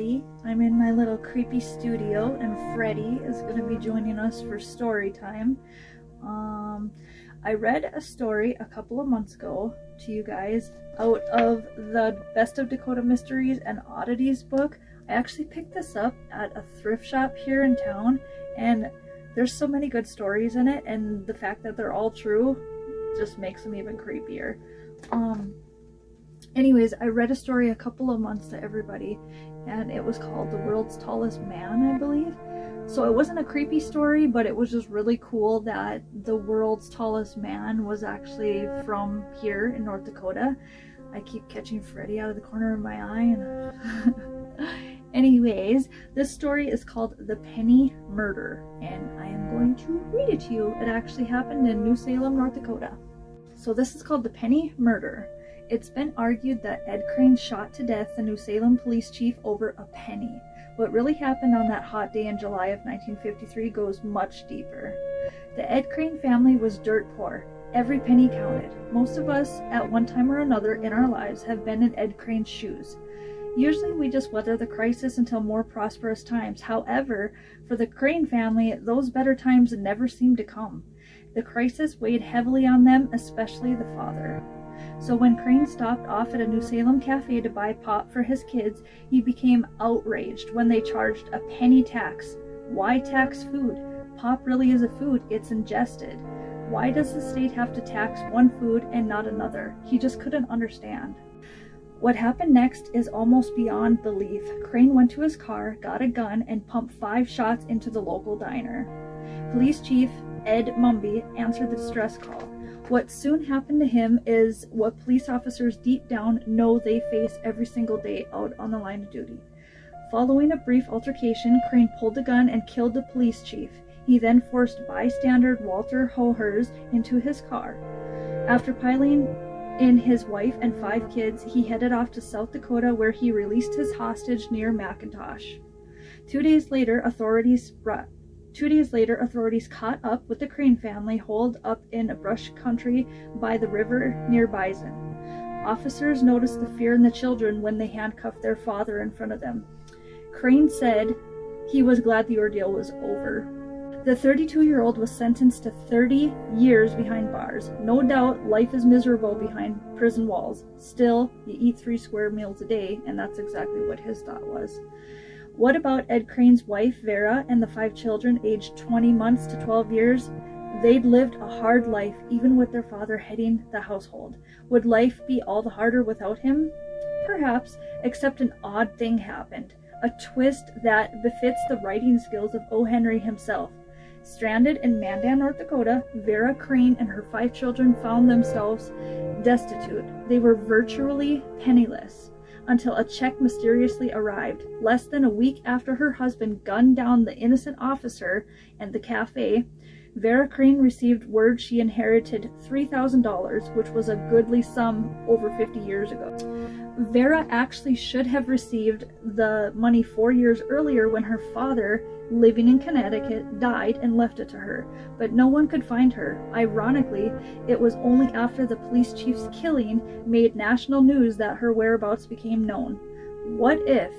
I'm in my little creepy studio, and Freddie is going to be joining us for story time. I read a story a couple of months ago to you guys out of the Best of Dakota Mysteries and Oddities book. I actually picked this up at a thrift shop here in town, and there's so many good stories in it, and the fact that they're all true just makes them even creepier. Anyways, I read a story a couple of months to everybody, and it was called The World's Tallest Man, I believe. So it wasn't a creepy story, but it was just really cool that the world's tallest man was actually from here in North Dakota. I keep catching Freddie out of the corner of my eye. And anyways, this story is called The Penny Murder, and I am going to read it to you. It actually happened in New Salem, North Dakota. So this is called The Penny Murder. It's been argued that Ed Crane shot to death the New Salem police chief over a penny. What really happened on that hot day in July of 1953 goes much deeper. The Ed Crane family was dirt poor. Every penny counted. Most of us, at one time or another in our lives, have been in Ed Crane's shoes. Usually we just weather the crisis until more prosperous times. However, for the Crane family, those better times never seemed to come. The crisis weighed heavily on them, especially the father. So when Crane stopped off at a New Salem cafe to buy pop for his kids, he became outraged when they charged a penny tax. Why tax food? Pop really is a food, it's ingested. Why does the state have to tax one food and not another? He just couldn't understand. What happened next is almost beyond belief. Crane went to his car, got a gun, and pumped 5 shots into the local diner. Police Chief Ed Mumby answered the distress call. What soon happened to him is what police officers deep down know they face every single day out on the line of duty. Following a brief altercation, Crane pulled the gun and killed the police chief. He then forced bystander Walter Hohers into his car. After piling in his wife and 5 kids, he headed off to South Dakota, where he released his hostage near McIntosh. 2 days later, authorities caught up with the Crane family holed up in a brush country by the river near Bison. Officers noticed the fear in the children when they handcuffed their father in front of them. Crane said he was glad the ordeal was over. The 32-year-old was sentenced to 30 years behind bars. No doubt life is miserable behind prison walls. Still, you eat 3 square meals a day, and that's exactly what his thought was. What about Ed Crane's wife, Vera, and the 5 children aged 20 months to 12 years? They'd lived a hard life, even with their father heading the household. Would life be all the harder without him? Perhaps, except an odd thing happened. A twist that befits the writing skills of O. Henry himself. Stranded in Mandan, North Dakota, Vera Crane and her 5 children found themselves destitute. They were virtually penniless. Until a check mysteriously arrived. Less than a week after her husband gunned down the innocent officer and the cafe, Vera Crane received word she inherited $3,000, which was a goodly sum over 50 years ago. Vera actually should have received the money 4 years earlier when her father, living in Connecticut, died and left it to her, but no one could find her. Ironically, it was only after the police chief's killing made national news that her whereabouts became known. What if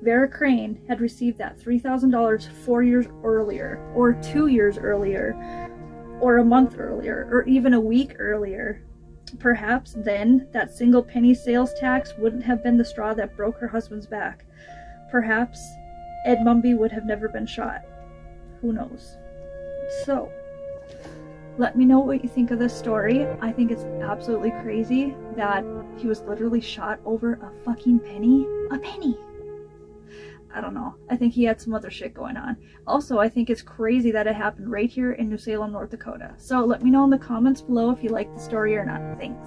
Vera Crane had received that $3,000 4 years earlier, or 2 years earlier, or a month earlier, or even a week earlier? Perhaps then that single penny sales tax wouldn't have been the straw that broke her husband's back. Perhaps Ed Mumby would have never been shot. Who knows? So, let me know what you think of this story. I think it's absolutely crazy that he was literally shot over a fucking penny. A penny! I don't know. I think he had some other shit going on. Also, I think it's crazy that it happened right here in New Salem, North Dakota. So let me know in the comments below if you like the story or not. Thanks.